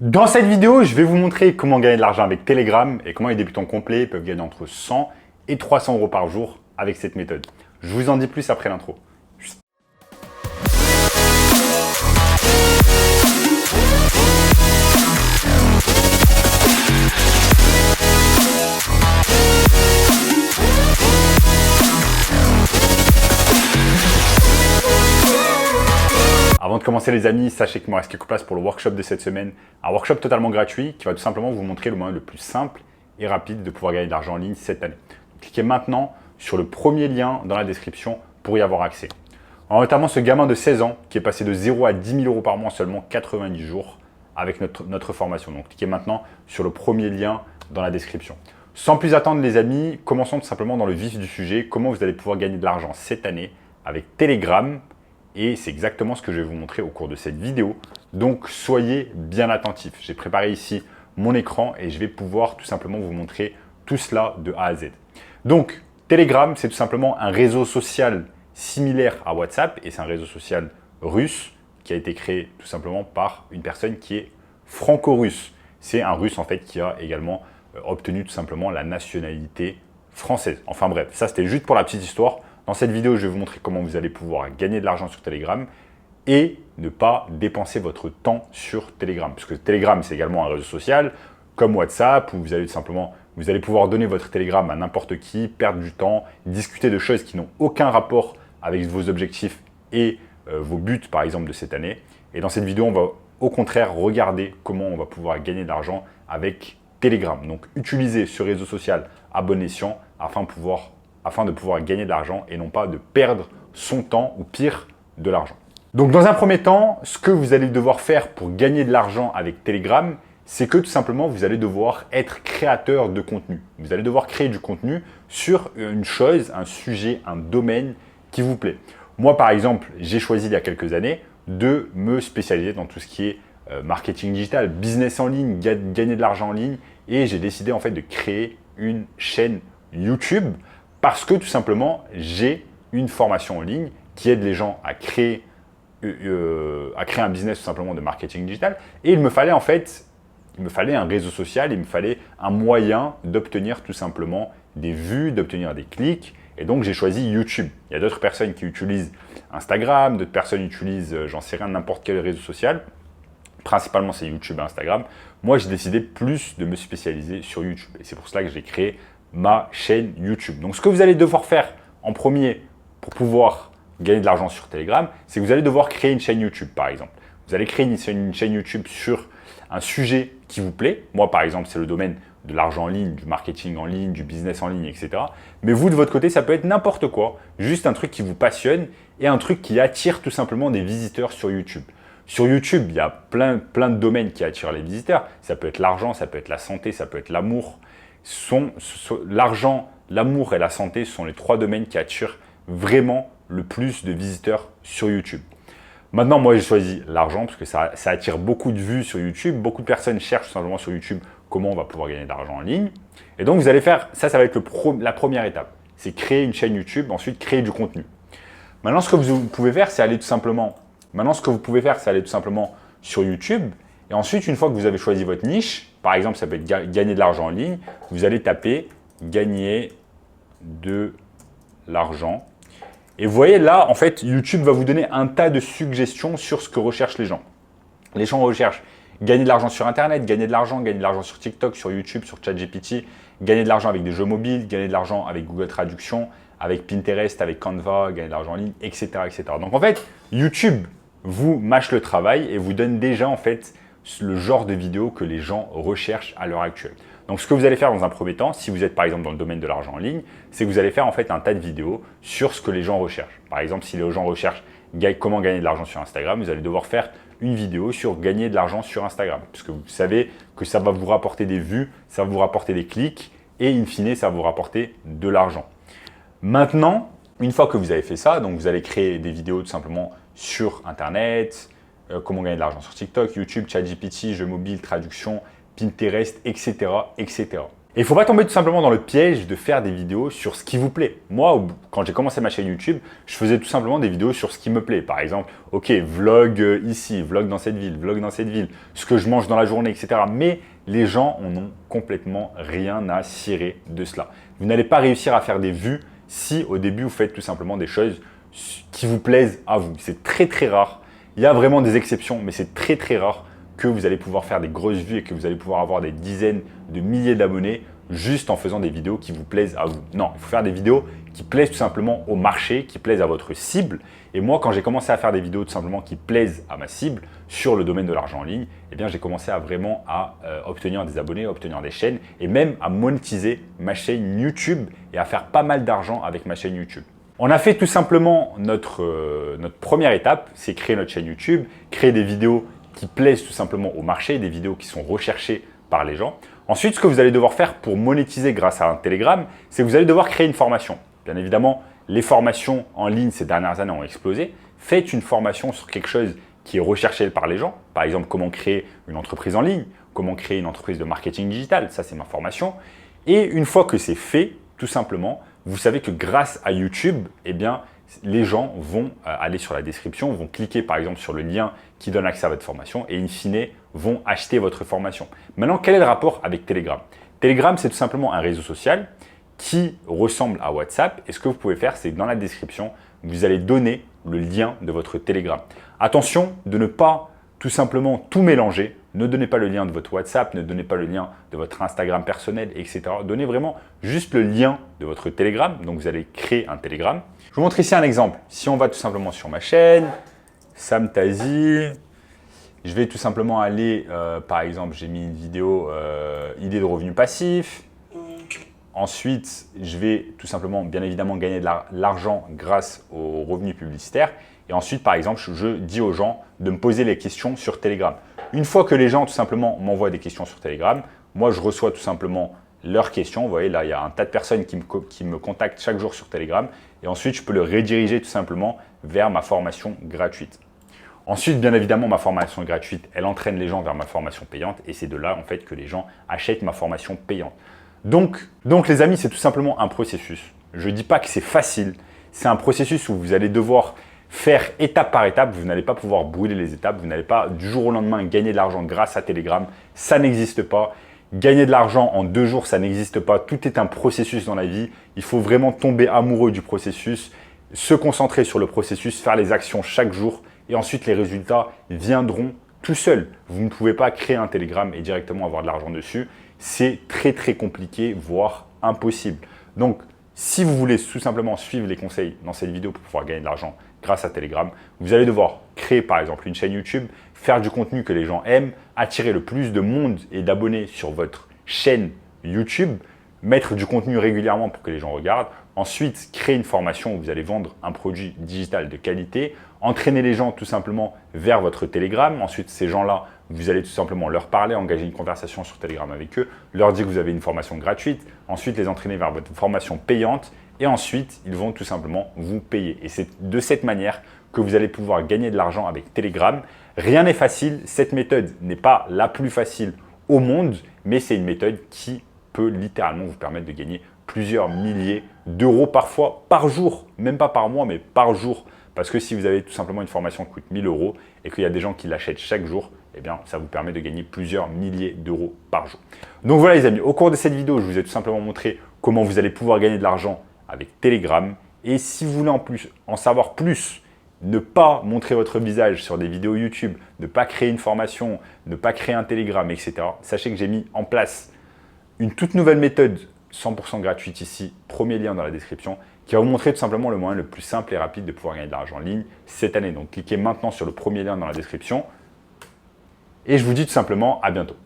Dans cette vidéo, je vais vous montrer comment gagner de l'argent avec Telegram et comment les débutants complets peuvent gagner entre 100 et 300 euros par jour avec cette méthode. Je vous en dis plus après l'intro. Avant de commencer les amis, sachez qu'il me reste quelques places pour le workshop de cette semaine. Un workshop totalement gratuit qui va tout simplement vous montrer le moyen le plus simple et rapide de pouvoir gagner de l'argent en ligne cette année. Donc, cliquez maintenant sur le premier lien dans la description pour y avoir accès. Alors, notamment ce gamin de 16 ans qui est passé de 0 à 10 000 euros par mois en seulement 90 jours avec notre formation. Donc cliquez maintenant sur le premier lien dans la description. Sans plus attendre les amis, commençons tout simplement dans le vif du sujet. Comment vous allez pouvoir gagner de l'argent cette année avec Telegram. Et c'est exactement ce que je vais vous montrer au cours de cette vidéo. Donc, soyez bien attentifs. J'ai préparé ici mon écran et je vais pouvoir tout simplement vous montrer tout cela de A à Z. Donc, Telegram, c'est tout simplement un réseau social similaire à WhatsApp et c'est un réseau social russe qui a été créé tout simplement par une personne qui est franco-russe. C'est un russe en fait qui a également obtenu tout simplement la nationalité française. Enfin bref, ça c'était juste pour la petite histoire. Dans cette vidéo, je vais vous montrer comment vous allez pouvoir gagner de l'argent sur Telegram et ne pas dépenser votre temps sur Telegram. Puisque Telegram, c'est également un réseau social comme WhatsApp où vous allez pouvoir donner votre Telegram à n'importe qui, perdre du temps, discuter de choses qui n'ont aucun rapport avec vos objectifs et vos buts, par exemple, de cette année. Et dans cette vidéo, on va au contraire regarder comment on va pouvoir gagner de l'argent avec Telegram. Donc, utilisez ce réseau social à bon escient afin de pouvoir gagner de l'argent et non pas de perdre son temps ou pire, de l'argent. Donc dans un premier temps, ce que vous allez devoir faire pour gagner de l'argent avec Telegram, c'est que tout simplement, vous allez devoir être créateur de contenu. Vous allez devoir créer du contenu sur une chose, un sujet, un domaine qui vous plaît. Moi, par exemple, j'ai choisi il y a quelques années de me spécialiser dans tout ce qui est marketing digital, business en ligne, gagner de l'argent en ligne et j'ai décidé en fait de créer une chaîne YouTube parce que tout simplement, j'ai une formation en ligne qui aide les gens à créer un business tout simplement de marketing digital. Et il me fallait un réseau social, il me fallait un moyen d'obtenir tout simplement des vues, d'obtenir des clics. Et donc, j'ai choisi YouTube. Il y a d'autres personnes qui utilisent Instagram, d'autres personnes utilisent, j'en sais rien, n'importe quel réseau social. Principalement, c'est YouTube et Instagram. Moi, j'ai décidé plus de me spécialiser sur YouTube. Et c'est pour cela que j'ai créé ma chaîne YouTube. Donc, ce que vous allez devoir faire en premier pour pouvoir gagner de l'argent sur Telegram, c'est que vous allez devoir créer une chaîne YouTube, par exemple. Vous allez créer une chaîne YouTube sur un sujet qui vous plaît. Moi, par exemple, c'est le domaine de l'argent en ligne, du marketing en ligne, du business en ligne, etc. Mais vous, de votre côté, ça peut être n'importe quoi. Juste un truc qui vous passionne et un truc qui attire tout simplement des visiteurs sur YouTube. Sur YouTube, il y a plein de domaines qui attirent les visiteurs. Ça peut être l'argent, ça peut être la santé, ça peut être l'amour. L'argent, l'amour et la santé sont les trois domaines qui attirent vraiment le plus de visiteurs sur YouTube. Maintenant, moi, j'ai choisi l'argent parce que ça attire beaucoup de vues sur YouTube. Beaucoup de personnes cherchent tout simplement sur YouTube comment on va pouvoir gagner de l'argent en ligne. Et donc, vous allez faire, ça va être la première étape. C'est créer une chaîne YouTube, ensuite créer du contenu. Maintenant, ce que vous pouvez faire, c'est aller tout simplement sur YouTube. Et ensuite, une fois que vous avez choisi votre niche, par exemple, ça peut être gagner de l'argent en ligne, vous allez taper « gagner de l'argent ». Et vous voyez là, en fait, YouTube va vous donner un tas de suggestions sur ce que recherchent les gens. Les gens recherchent gagner de l'argent sur Internet, gagner de l'argent sur TikTok, sur YouTube, sur ChatGPT, gagner de l'argent avec des jeux mobiles, gagner de l'argent avec Google Traduction, avec Pinterest, avec Canva, gagner de l'argent en ligne, etc., etc. Donc en fait, YouTube vous mâche le travail et vous donne déjà en fait le genre de vidéo que les gens recherchent à l'heure actuelle. Donc, ce que vous allez faire dans un premier temps, si vous êtes par exemple dans le domaine de l'argent en ligne, c'est que vous allez faire en fait un tas de vidéos sur ce que les gens recherchent. Par exemple, si les gens recherchent comment gagner de l'argent sur Instagram, vous allez devoir faire une vidéo sur gagner de l'argent sur Instagram. Parce que vous savez que ça va vous rapporter des vues, ça va vous rapporter des clics et in fine, ça va vous rapporter de l'argent. Maintenant, une fois que vous avez fait ça, donc vous allez créer des vidéos tout simplement sur Internet, comment gagner de l'argent sur TikTok, YouTube, ChatGPT, jeux mobiles, traduction, Pinterest, etc., etc. Et il ne faut pas tomber tout simplement dans le piège de faire des vidéos sur ce qui vous plaît. Moi, quand j'ai commencé ma chaîne YouTube, je faisais tout simplement des vidéos sur ce qui me plaît. Par exemple, ok, vlog ici, vlog dans cette ville, ce que je mange dans la journée, etc. Mais les gens en ont complètement rien à cirer de cela. Vous n'allez pas réussir à faire des vues si au début vous faites tout simplement des choses qui vous plaisent à vous. C'est très très rare. Il y a vraiment des exceptions, mais c'est très très rare que vous allez pouvoir faire des grosses vues et que vous allez pouvoir avoir des dizaines de milliers d'abonnés juste en faisant des vidéos qui vous plaisent à vous. Non, il faut faire des vidéos qui plaisent tout simplement au marché, qui plaisent à votre cible. Et moi, quand j'ai commencé à faire des vidéos tout simplement qui plaisent à ma cible sur le domaine de l'argent en ligne, eh bien, j'ai commencé à vraiment obtenir des abonnés, obtenir des chaînes et même à monétiser ma chaîne YouTube et à faire pas mal d'argent avec ma chaîne YouTube. On a fait tout simplement notre première étape, c'est créer notre chaîne YouTube, créer des vidéos qui plaisent tout simplement au marché, des vidéos qui sont recherchées par les gens. Ensuite, ce que vous allez devoir faire pour monétiser grâce à un Telegram, c'est que vous allez devoir créer une formation. Bien évidemment, les formations en ligne ces dernières années ont explosé. Faites une formation sur quelque chose qui est recherché par les gens. Par exemple, comment créer une entreprise en ligne, comment créer une entreprise de marketing digital. Ça, c'est ma formation. Et une fois que c'est fait, tout simplement, vous savez que grâce à YouTube, eh bien, les gens vont aller sur la description, vont cliquer par exemple sur le lien qui donne accès à votre formation et in fine vont acheter votre formation. Maintenant, quel est le rapport avec Telegram? Telegram, c'est tout simplement un réseau social qui ressemble à WhatsApp et ce que vous pouvez faire, c'est que dans la description, vous allez donner le lien de votre Telegram. Attention de ne pas tout simplement tout mélanger. Ne donnez pas le lien de votre WhatsApp, ne donnez pas le lien de votre Instagram personnel, etc. Donnez vraiment juste le lien de votre Telegram. Donc, vous allez créer un Telegram. Je vous montre ici un exemple. Si on va tout simplement sur ma chaîne, Sam Tazi, je vais tout simplement aller, par exemple, j'ai mis une vidéo idée de revenus passifs. Ensuite, je vais tout simplement, bien évidemment, gagner de l'argent grâce aux revenus publicitaires. Et ensuite, par exemple, je dis aux gens de me poser les questions sur Telegram. Une fois que les gens, tout simplement, m'envoient des questions sur Telegram, moi, je reçois tout simplement leurs questions. Vous voyez, là, il y a un tas de personnes qui me contactent chaque jour sur Telegram. Et ensuite, je peux le rediriger tout simplement vers ma formation gratuite. Ensuite, bien évidemment, ma formation gratuite, elle entraîne les gens vers ma formation payante. Et c'est de là, en fait, que les gens achètent ma formation payante. Donc les amis, c'est tout simplement un processus. Je ne dis pas que c'est facile. C'est un processus où vous allez devoir faire étape par étape. Vous n'allez pas pouvoir brûler les étapes. Vous n'allez pas du jour au lendemain gagner de l'argent grâce à Telegram. Ça n'existe pas. Gagner de l'argent en 2 jours, ça n'existe pas. Tout est un processus dans la vie. Il faut vraiment tomber amoureux du processus, se concentrer sur le processus, faire les actions chaque jour et ensuite les résultats viendront tout seuls. Vous ne pouvez pas créer un Telegram et directement avoir de l'argent dessus. C'est très très compliqué, voire impossible. Donc, si vous voulez tout simplement suivre les conseils dans cette vidéo pour pouvoir gagner de l'argent grâce à Telegram, vous allez devoir créer par exemple une chaîne YouTube, faire du contenu que les gens aiment, attirer le plus de monde et d'abonnés sur votre chaîne YouTube, mettre du contenu régulièrement pour que les gens regardent. Ensuite, créer une formation où vous allez vendre un produit digital de qualité, entraîner les gens tout simplement vers votre Telegram. Ensuite, ces gens-là, vous allez tout simplement leur parler, engager une conversation sur Telegram avec eux, leur dire que vous avez une formation gratuite, ensuite les entraîner vers votre formation payante et ensuite, ils vont tout simplement vous payer. Et c'est de cette manière que vous allez pouvoir gagner de l'argent avec Telegram. Rien n'est facile, cette méthode n'est pas la plus facile au monde, mais c'est une méthode qui peut littéralement vous permettre de gagner plusieurs milliers d'euros parfois par jour, même pas par mois, mais par jour. Parce que si vous avez tout simplement une formation qui coûte 1000 euros et qu'il y a des gens qui l'achètent chaque jour, eh bien, ça vous permet de gagner plusieurs milliers d'euros par jour. Donc voilà les amis, au cours de cette vidéo, je vous ai tout simplement montré comment vous allez pouvoir gagner de l'argent avec Telegram. Et si vous voulez en savoir plus, ne pas montrer votre visage sur des vidéos YouTube, ne pas créer une formation, ne pas créer un Telegram, etc. Sachez que j'ai mis en place une toute nouvelle méthode 100% gratuite ici, premier lien dans la description, qui va vous montrer tout simplement le moyen le plus simple et rapide de pouvoir gagner de l'argent en ligne cette année. Donc cliquez maintenant sur le premier lien dans la description et je vous dis tout simplement à bientôt.